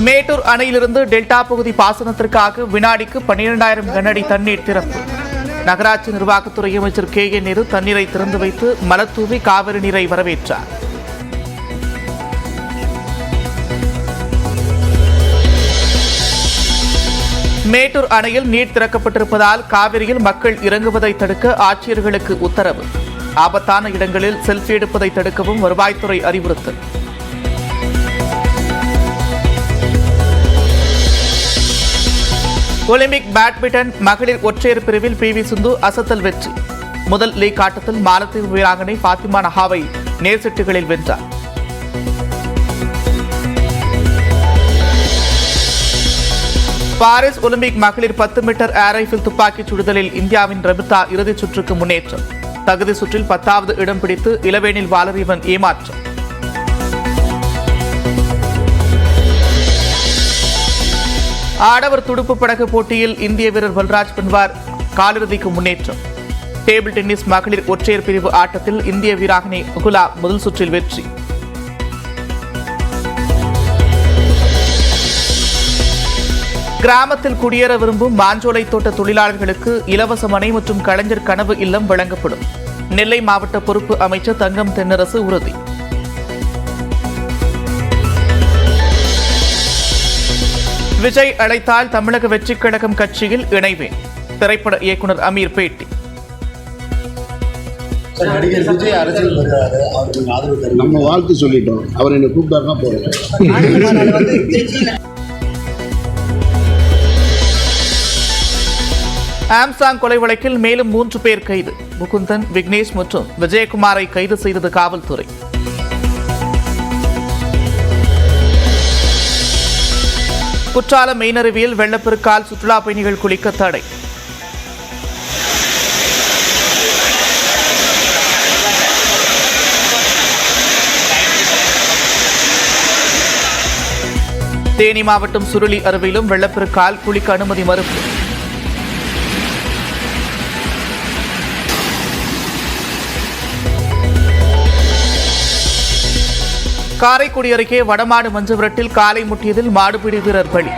மேட்டூர் அணையிலிருந்து டெல்டா பகுதி பாசனத்திற்காக வினாடிக்கு 12,000 கனஅடி தண்ணீர் திறப்பு. நகராட்சி நிர்வாகத்துறை அமைச்சர் KN நேரு தண்ணீரை திறந்து வைத்து மலர்தூவி காவிரி நீரை வரவேற்றார். மேட்டூர் அணையில் நீர் திறக்கப்பட்டிருப்பதால் காவிரியில் மக்கள் இறங்குவதை தடுக்க ஆட்சியர்களுக்கு உத்தரவு. ஆபத்தான இடங்களில் செல்ஃபி எடுப்பதை தடுக்கவும் வருவாய்த்துறை அறிவுறுத்தல். ஒலிம்பிக் பேட்மிண்டன் மகளிர் ஒற்றையர் பிரிவில் PV சிந்து அசத்தல் வெற்றி. முதல் லீக் ஆட்டத்தில் மாலத்தீவு வீராங்கனை ஃபாத்திமா நஹாவை நேர்செட்டுகளில் வென்றார். பாரிஸ் ஒலிம்பிக் மகளிர் 10 மீட்டர் ஏர் ரைஃபிள் துப்பாக்கிச் சுடுதலில் இந்தியாவின் ரபிதா இறுதிச் சுற்றுக்கு முன்னேற்றம். தகுதி சுற்றில் 10வது இடம் பிடித்து இளவேனில் வாலறிவன் ஏமாற்றம். ஆடவர் துடுப்பு படகு போட்டியில் இந்திய வீரர் பல்ராஜ் பன்வார் காலிறுதிக்கு முன்னேற்றம். டேபிள் டென்னிஸ் மகளிர் ஒற்றையர் பிரிவு ஆட்டத்தில் இந்திய வீராங்கனை முகுலா முதல் சுற்றில் வெற்றி. கிராமத்தில் குடியேற விரும்பும் மாஞ்சோலை தோட்ட தொழிலாளர்களுக்கு இலவச மனை மற்றும் கலைஞர் கனவு இல்லம் வழங்கப்படும். நெல்லை மாவட்ட பொறுப்பு அமைச்சர் தங்கம் தென்னரசு உறுதி. விஜய் அழைத்தால் தமிழக வெற்றிக் கழகம் கட்சியில் இணைவேன். திரைப்பட இயக்குனர் அமீர் பேட்டி. நம்ம வாழ்த்து சொல்லிட்டோம், அவர் என்ன கூப்பிட்டாருன்னா போறோம். ஆம்சாங் கொலை வழக்கில் மேலும் 3 பேர் கைது. முகுந்தன், விக்னேஷ் மற்றும் விஜயகுமாரை கைது செய்தது காவல்துறை. குற்றாலம் மெயினருவியில் வெள்ளப்பெருக்கால் சுற்றுலா பயணிகள் குளிக்க தடை. தேனி மாவட்டம் சுருளி அருவியிலும் வெள்ளப்பெருக்கால் குளிக்க அனுமதி மறுப்பு. காரைக்குடி அருகே வடமாடு மஞ்சவிரட்டில் காலை முட்டியதில் மாடுபிடி வீரர் பலி.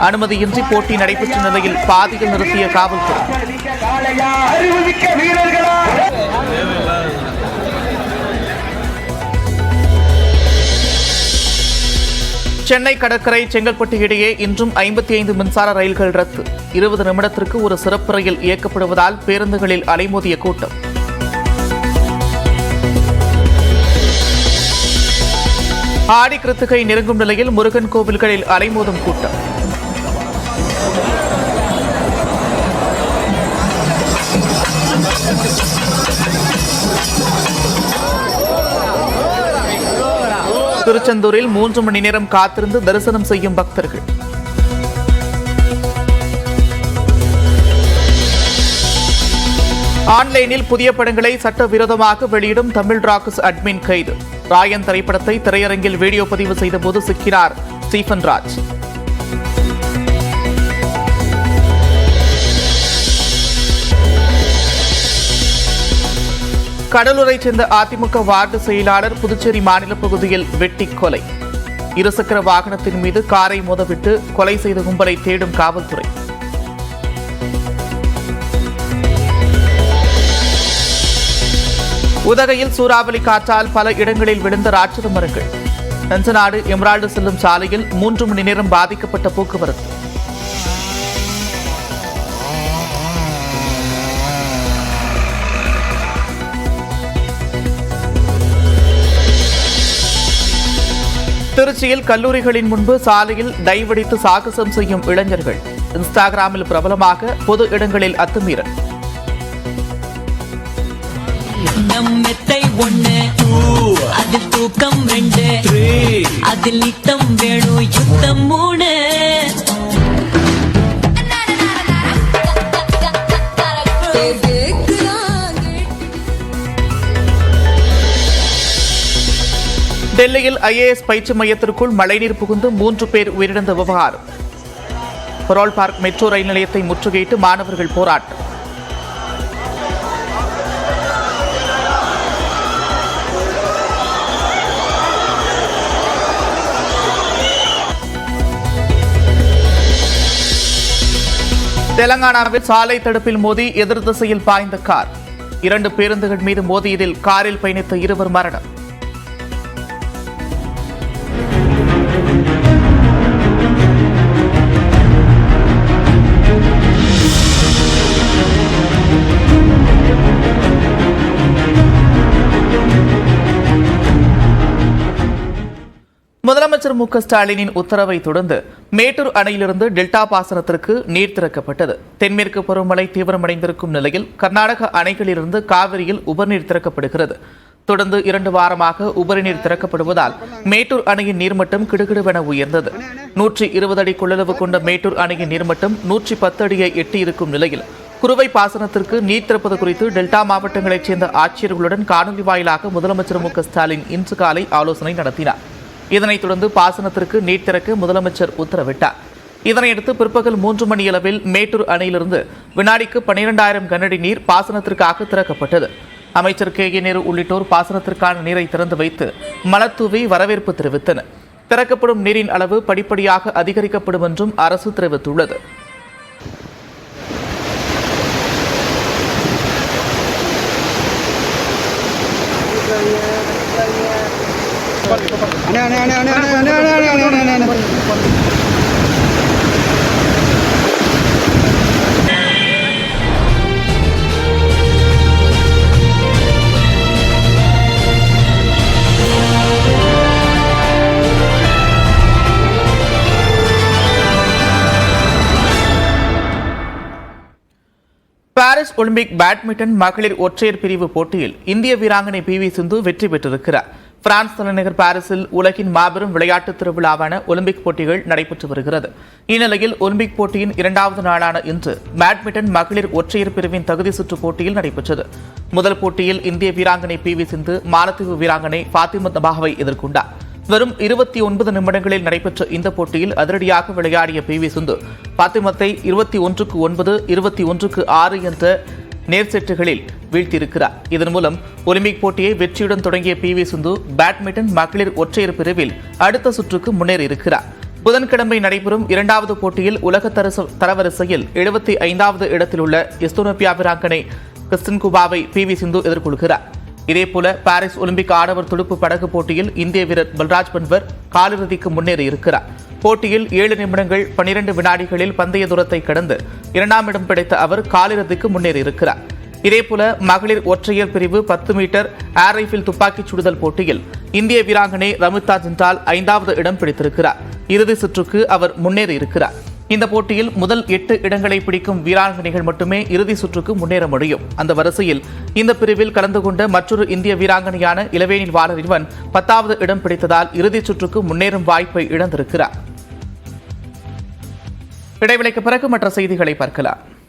அனுமதியின்றி போட்டி நடைபெற்ற நிலையில் பாதியில் நிறுத்திய காவல்துறை. சென்னை கடற்கரை செங்கல்பட்டு இடையே இன்றும் 55 மின்சார ரயில்கள் ரத்து. 20 நிமிடத்திற்கு ஒரு சிறப்பு ரயில் இயக்கப்படுவதால் பேருந்துகளில் அலைமோதிய கூட்டம். ஆடி கிருத்திகை நெருங்கும் நிலையில் முருகன் கோவில்களில் அலைமோதும் கூட்டம். திருச்செந்தூரில் 3 மணி நேரம் காத்திருந்து தரிசனம் செய்யும் பக்தர்கள். ஆன்லைனில் புதிய படங்களை சட்டவிரோதமாக வெளியிடும் தமிழ் ராக்கர்ஸ் அட்மின் கைது. ராயன் திரைப்படத்தை திரையரங்கில் வீடியோ பதிவு செய்தபோது சிக்கினார் ஸ்டீஃபன் ராஜ். கடலூரைச் சேர்ந்த அதிமுக வார்டு செயலாளர் புதுச்சேரி மாநில பகுதியில் வெட்டி கொலை. இருசக்கர வாகனத்தின் மீது காரை மோதவிட்டு கொலை செய்த கும்பலை தேடும் காவல்துறை. உதகையில் சூறாவளி காற்றால் பல இடங்களில் விழுந்த ராட்சத மரங்கள். நஞ்சநாடு எம்ரால்டு செல்லும் சாலையில் 3 மணி நேரம் பாதிக்கப்பட்ட போக்குவரத்து. திருச்சியில் கல்லூரிகளின் முன்பு சாலையில் டைவடித்து சாகசம் செய்யும் இளைஞர்கள். இன்ஸ்டாகிராமில் பிரபலமாக பொது இடங்களில் அத்துமீறல். மெத்தை 1 அதில் தூக்கம் 2 அதில் நித்தம் வேணும் யுத்தம் 3. டெல்லியில் IAS பயிற்சி மையத்திற்குள் மழைநீர் புகுந்து 3 பேர் உயிரிழந்த விவகாரம். பரோல் பார்க் மெட்ரோ ரயில் நிலையத்தை முற்றுகையிட்டு மாணவர்கள் போராட்டம். தெலங்கானாவில் சாலை தடுப்பில் மோதி எதிர் திசையில் பாய்ந்த கார். 2 பேருந்துகள் மீது மோதியதில் காரில் பயணித்த 2 மரணம். முதலமைச்சர் மு.க.ஸ்டாலினின் உத்தரவை தொடர்ந்து மேட்டூர் அணையிலிருந்து டெல்டா பாசனத்திற்கு நீர் திறக்கப்பட்டது. தென்மேற்கு பருவமழை தீவிரமடைந்திருக்கும் நிலையில் கர்நாடக அணைகளிலிருந்து காவிரியில் உபரிநீர் திறக்கப்படுகிறது. தொடர்ந்து 2 வாரமாக உபரிநீர் திறக்கப்படுவதால் மேட்டூர் அணையின் நீர்மட்டம் கிடுகிடுவென உயர்ந்தது. 120 அடி கொள்ளளவு கொண்ட மேட்டூர் அணையின் நீர்மட்டம் 110 அடியை எட்டியிருக்கும் நிலையில் குறுவை பாசனத்திற்கு நீர் திறப்பது குறித்து டெல்டா மாவட்டங்களைச் சேர்ந்த ஆட்சியர்களுடன் காணொலி வாயிலாக முதலமைச்சர் மு.க.ஸ்டாலின் இன்று காலை ஆலோசனை நடத்தினார். இதனைத் தொடர்ந்து பாசனத்திற்கு நீர் திறக்க முதலமைச்சர் உத்தரவிட்டார். இதனையடுத்து பிற்பகல் 3 மணியளவில் மேட்டூர் அணையிலிருந்து வினாடிக்கு 12,000 கனஅடி நீர் பாசனத்திற்காக திறக்கப்பட்டது. அமைச்சர் கே.ஏ. நேரு உள்ளிட்டோர் பாசனத்திற்கான நீரை திறந்து வைத்து மலர்தூவி வரவேற்பு தெரிவித்தனர். திறக்கப்படும் நீரின் அளவு படிப்படியாக அதிகரிக்கப்படும் என்றும் அரசு தெரிவித்துள்ளது. பாரிஸ் ஒலிம்பிக் பேட்மிண்டன் மகளிர் ஒற்றையர் பிரிவு போட்டியில் இந்திய வீராங்கனை பி.வி. சிந்து வெற்றி பெற்றிருக்கிறார். பிரான்ஸ் தலைநகர் பாரிஸில் உலகின் மாபெரும் விளையாட்டு திருவிழாவான ஒலிம்பிக் போட்டிகள் நடைபெற்று வருகிறது. இந்நிலையில் ஒலிம்பிக் போட்டியின் 2வது நாளான இன்று பேட்மிண்டன் மகளிர் ஒற்றையர் பிரிவின் தகுதி சுற்று போட்டியில் நடைபெற்றது. முதல் போட்டியில் இந்திய வீராங்கனை பி.வி. சிந்து மாலத்தீவு வீராங்கனை ஃபாத்திமா தபாவை எதிர்கொண்டார். வெறும் 29 நிமிடங்களில் நடைபெற்ற இந்த போட்டியில் அதிரடியாக விளையாடிய பி.வி. சிந்து ஃபாத்திமத்தை 21-9, 21-6 என்ற நேர் செட்டுகளில் வீழ்த்தியிருக்கிறார். இதன் மூலம் ஒலிம்பிக் போட்டியை வெற்றியுடன் தொடங்கிய பி.வி. சிந்து பேட்மிண்டன் மகளிர் ஒற்றையர் பிரிவில் அடுத்த சுற்றுக்கு முன்னேறியிருக்கிறார். புதன்கிழமை நடைபெறும் 2வது போட்டியில் உலக தரவரிசையில் 75வது இடத்தில் உள்ள எஸ்தோனியா வீராங்கனை கிறிஸ்டின் குபாவை பி.வி. சிந்து எதிர்கொள்கிறார். இதேபோல பாரிஸ் ஒலிம்பிக் ஆடவர் துடுப்பு படகு போட்டியில் இந்திய வீரர் பல்ராஜ் பன்வர் காலிறுதிக்கு முன்னேறியிருக்கிறார். போட்டியில் 7 நிமிடங்கள் 12 வினாடிகளில் பந்தய தூரத்தை கடந்து 2ஆம் இடம் பிடித்த அவர் காலிறுதிக்கு முன்னேறியிருக்கிறார். இதேபோல மகளிர் ஒற்றையர் பிரிவு 10 மீட்டர் ஏர் ரைபிள் துப்பாக்கிச் சுடுதல் போட்டியில் இந்திய வீராங்கனை ரமிதா ஜிண்டால் 5வது இடம் பிடித்திருக்கிறார். இறுதி சுற்றுக்கு அவர் முன்னேறியிருக்கிறார். இந்த போட்டியில் முதல் 8 இடங்களை பிடிக்கும் வீராங்கனைகள் மட்டுமே இறுதி சுற்றுக்கு முன்னேற முடியும். அந்த வரிசையில் இந்த பிரிவில் கலந்து கொண்ட மற்றொரு இந்திய வீராங்கனையான இளவேனில் வாலறிவன் 10வது இடம் பிடித்ததால் இறுதிச் சுற்றுக்கு முன்னேறும் வாய்ப்பை இழந்திருக்கிறார். இடைவெளிக்கு பிறகு மற்ற செய்திகளை பார்க்கலாம்.